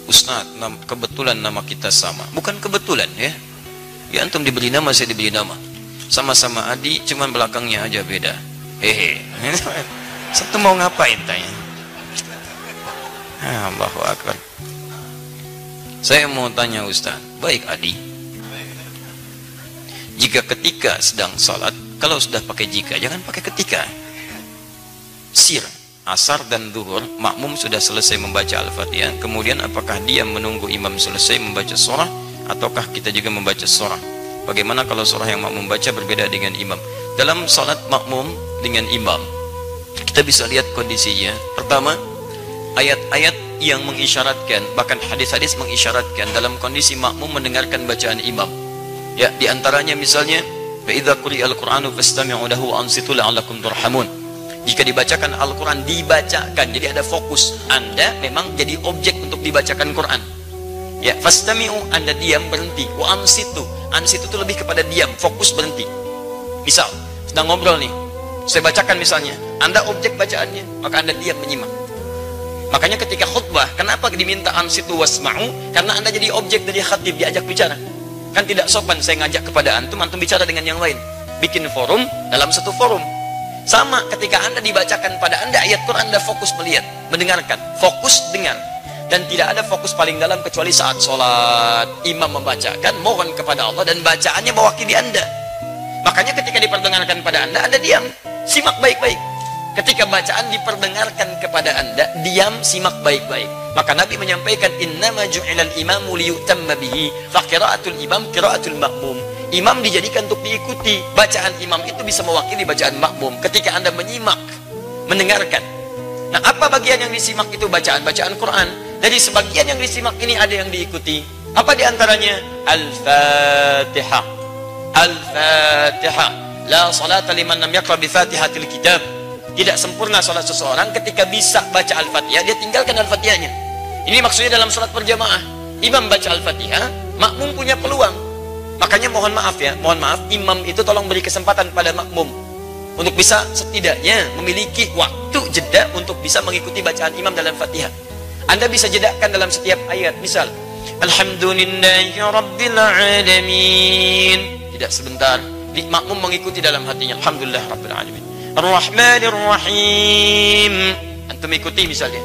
Ustaz, kebetulan nama kita sama. Bukan kebetulan ya. Ya antum diberi nama, saya diberi nama. Sama-sama Adi, cuman belakangnya aja beda. Hehe. Satu mau ngapain tanya? Allahu Akbar. Saya mau tanya Ustaz, baik Adi. Jika ketika sedang salat, kalau sudah pakai jika, jangan pakai ketika. Sir, asar dan zuhur, makmum sudah selesai membaca Al-Fatihah, kemudian apakah dia menunggu imam selesai membaca surah, ataukah kita juga membaca surah? Bagaimana kalau surah yang makmum baca berbeda dengan imam? Dalam salat makmum dengan imam, kita bisa lihat kondisinya. Pertama, ayat-ayat yang mengisyaratkan, bahkan hadis-hadis mengisyaratkan dalam kondisi makmum mendengarkan bacaan imam. Ya, diantaranya misalnya, fa idza quri'al Qur'anu fastami'u lahu wa ansitu la'allakum turhamun. Jika dibacakan Al-Quran, dibacakan, jadi ada fokus. Anda memang jadi objek untuk dibacakan Quran. Ya, fastami'u, Anda diam, berhenti. Wa ansitu, ansitu itu lebih kepada diam, fokus, berhenti. Misal, sedang ngobrol nih, saya bacakan misalnya, Anda objek bacaannya, maka Anda diam menyimak. Makanya ketika khutbah, kenapa diminta ansitu wasma'u? Karena Anda jadi objek dari khatib, diajak bicara. Kan tidak sopan saya ngajak kepada antum, antum bicara dengan yang lain. Bikin forum dalam satu forum. Sama ketika Anda dibacakan pada Anda ayat Quran, Anda fokus melihat, mendengarkan, fokus dengar. Dan tidak ada fokus paling dalam kecuali saat sholat. Imam membacakan, mohon kepada Allah, dan bacaannya mewakili Anda. Makanya ketika diperdengarkan pada Anda diam, simak baik-baik. Ketika bacaan diperdengarkan kepada Anda, diam, simak baik-baik. Maka Nabi menyampaikan, innama ju'ilal imamu liyutamma bihi, fa qira'atul imam qira'atul ma'mum. Imam dijadikan untuk diikuti. Bacaan imam itu bisa mewakili bacaan makmum. Ketika Anda menyimak, mendengarkan. Nah, apa bagian yang disimak itu? Bacaan Quran. Dari sebagian yang disimak ini ada yang diikuti. Apa diantaranya? Al-Fatihah. Al-Fatihah. La salata liman lam yaqra bi Fatihatil kitab. Tidak sempurna salat seseorang ketika bisa baca Al-Fatihah, dia tinggalkan Al-Fatihahnya. Ini maksudnya dalam salat berjamaah. Imam baca Al-Fatihah, makmum punya peluang. Makanya mohon maaf ya, mohon maaf, imam itu tolong beri kesempatan pada makmum untuk bisa setidaknya memiliki waktu jeda untuk bisa mengikuti bacaan imam dalam Fatihah. Anda bisa jedakan dalam setiap ayat. Misal, Alhamdulillahi Rabbil Alamin. Tidak sebentar, makmum mengikuti dalam hatinya. Alhamdulillah Rabbil Alamin. Ar-Rahmanir Rahim. Antum ikuti misalnya.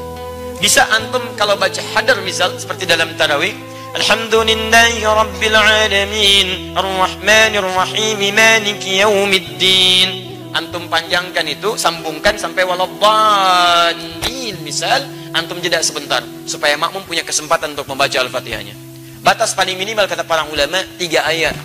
Bisa antum kalau baca hadar misal seperti dalam tarawih, Alhamdulillahi Rabbil Alamin Ar-Rahmanir Rahim Maliki Yaumiddin. Antum panjangkan itu, sambungkan sampai waladdallin misal, antum jeda sebentar supaya makmum punya kesempatan untuk membaca Al-Fatihahnya. Batas paling minimal kata para ulama 3 ayat.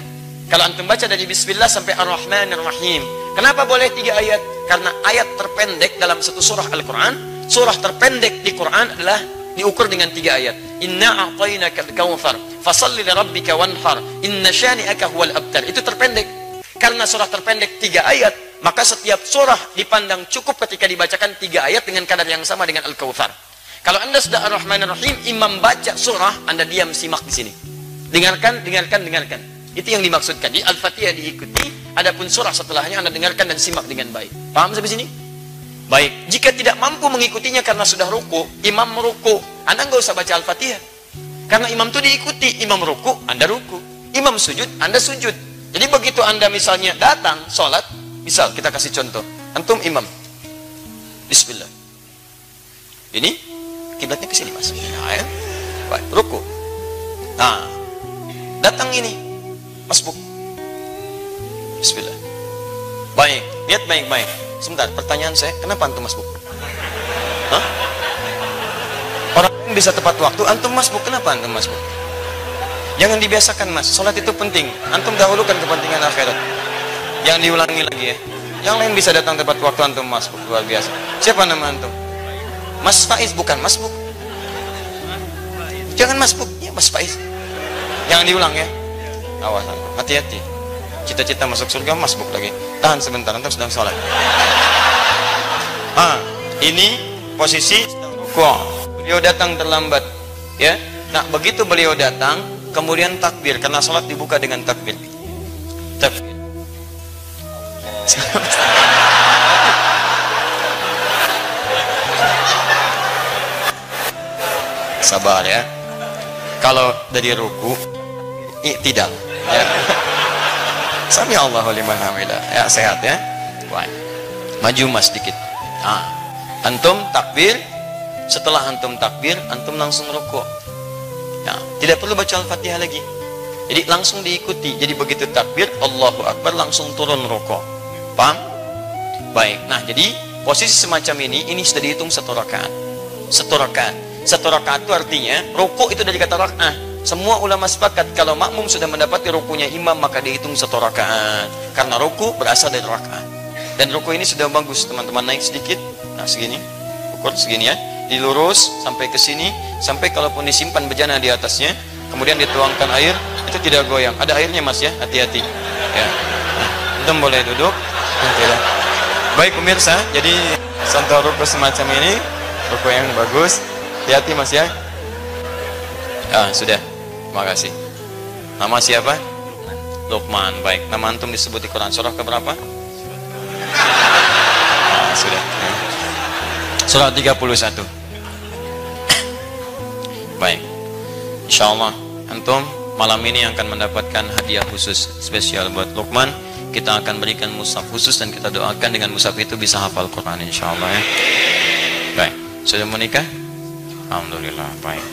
Kalau antum baca dari Bismillah sampai Ar-Rahmanir Rahim. Kenapa boleh 3 ayat? Karena ayat terpendek dalam satu surah Al-Quran, surah terpendek di Quran adalah diukur dengan 3 ayat. Inna a'tainakal kautsar fashalli lirabbika wanhar inna syani'aka huwal abtar. Itu terpendek. Karena surah terpendek 3 ayat, maka setiap surah dipandang cukup ketika dibacakan 3 ayat dengan kadar yang sama dengan Al-Kautsar. Kalau Anda sudah Ar-Rahmanir Rahim, imam baca surah, Anda diam simak di sini. Dengarkan, dengarkan, dengarkan. Itu yang dimaksudkan. Di Al-Fatihah diikuti, adapun surah setelahnya Anda dengarkan dan simak dengan baik. Paham sampai sini? Baik, jika tidak mampu mengikutinya karena sudah ruku, imam meruku, Anda nggak usah baca Al-Fatihah. Karena imam itu diikuti, imam ruku, Anda ruku. Imam sujud, Anda sujud. Jadi begitu Anda misalnya datang, sholat, misal kita kasih contoh, antum imam, Bismillah. Ini, kiblatnya ke sini mas. Nah, ya. Baik, ruku. Nah, datang ini, masbuk. Bismillah. Baik, lihat baik-baik. Sebentar, pertanyaan saya, kenapa antum masbuk? Hah? Orang yang bisa tepat waktu, antum masbuk, kenapa antum masbuk? Jangan dibiasakan mas, sholat itu penting. Antum dahulukan kepentingan akhirat. Jangan diulangi lagi ya. Yang lain bisa datang tepat waktu, antum masbuk, luar biasa. Siapa nama antum? Mas Faiz, bukan masbuk. Jangan masbuk, ya Mas Faiz. Jangan diulang ya. Awas, hati-hati. Cita-cita masuk surga, masbuk lagi. Tahan sebentar, antum sedang sholat. Ini posisi kok beliau datang terlambat ya. Nah, begitu beliau datang, kemudian takbir, karena sholat dibuka dengan takbir. Takbir. Sabar ya. Kalau dari ruku tidak ya. Sami Allahu liman hamidah. Ya, sehat ya. Baik. Maju mas sedikit. Nah, antum takbir. Setelah antum takbir, antum langsung rukuk. Ya, tidak perlu baca Al-Fatihah lagi. Jadi langsung diikuti. Jadi begitu takbir, Allahu Akbar, langsung turun rukuk. Paham? Baik. Nah, jadi posisi semacam ini sudah dihitung satu rakaat. Satu rakaat. Satu rakaat itu artinya rukuk itu dari kata rakaat. Semua ulama sepakat kalau makmum sudah mendapati rukunya imam maka dihitung satu rakaat. Karena ruku berasal dari rakaat. Dan ruku ini sudah bagus, teman-teman, naik sedikit. Nah, segini. Ukur segini ya. Dilurus sampai ke sini, sampai kalaupun disimpan bejana di atasnya, kemudian dituangkan air, itu tidak goyang. Ada airnya mas ya, hati-hati. Ya. Antum boleh duduk. Tidak. Baik pemirsa, jadi contoh ruku semacam ini, ruku yang bagus. Hati-hati mas ya. Ah, sudah. Terima kasih. Nama siapa? Luqman. Baik. Nama antum disebut di Quran surah keberapa? Ah, sudah. Surah 31. Baik. Insyaallah antum malam ini akan mendapatkan hadiah khusus spesial buat Luqman. Kita akan berikan mushaf khusus dan kita doakan dengan mushaf itu bisa hafal Quran insyaallah ya. Baik. Sudah menikah? Alhamdulillah. Baik.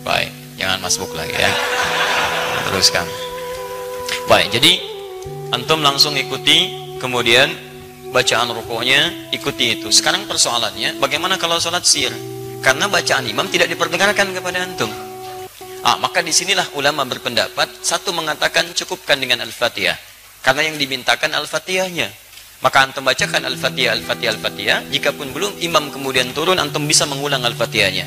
Baik, jangan masbuk lagi ya. Teruskan. Baik, jadi antum langsung ikuti, kemudian bacaan rukuknya ikuti itu. Sekarang persoalannya, bagaimana kalau sholat sir? Karena bacaan imam tidak diperdengarkan kepada antum. Maka disinilah ulama berpendapat, satu mengatakan cukupkan dengan Al-Fatihah, karena yang dimintakan Al-Fatihahnya. Maka antum bacakan Al-Fatihah, Al-Fatihah, Al-Fatihah. Jikapun belum imam kemudian turun, antum bisa mengulang Al-Fatihahnya.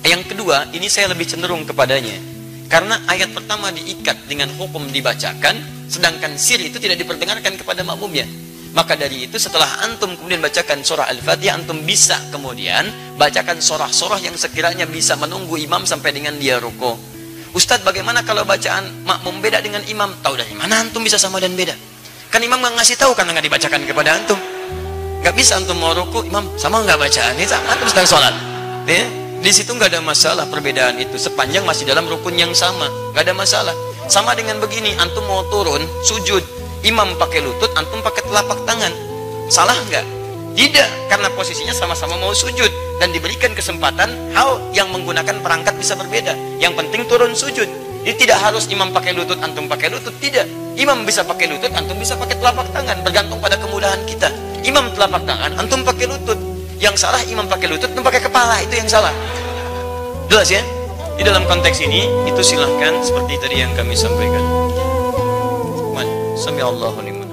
Yang kedua, ini saya lebih cenderung kepadanya. Karena ayat pertama diikat dengan hukum dibacakan, sedangkan sir itu tidak diperdengarkan kepada makmumnya. Maka dari itu setelah antum kemudian bacakan surah Al-Fatihah, antum bisa kemudian bacakan surah-surah yang sekiranya bisa menunggu imam sampai dengan dia ruku. Ustadz, bagaimana kalau bacaan makmum beda dengan imam? Tahu dari mana antum bisa sama dan beda? Kan imam nggak ngasih tahu karena nggak dibacakan kepada antum. Nggak bisa antum mau ruku, imam sama nggak bacaan ini, sama antum sedang sholat. Ya? Di situ nggak ada masalah perbedaan itu, sepanjang masih dalam rukun yang sama, nggak ada masalah. Sama dengan begini, antum mau turun sujud, imam pakai lutut, antum pakai telapak tangan, salah nggak? Tidak, karena posisinya sama-sama mau sujud dan diberikan kesempatan hal yang menggunakan perangkat bisa berbeda. Yang penting turun sujud. Jadi tidak harus imam pakai lutut, antum pakai lutut, tidak. Imam bisa pakai lutut, antum bisa pakai telapak tangan, bergantung pada kemudahan kita. Imam telapak tangan, antum pakai lutut. Yang salah imam pakai lutut, antum pakai kepala, itu yang salah. Jelas ya? Di dalam konteks ini, itu silahkan seperti tadi yang kami sampaikan. Sami Allahu liman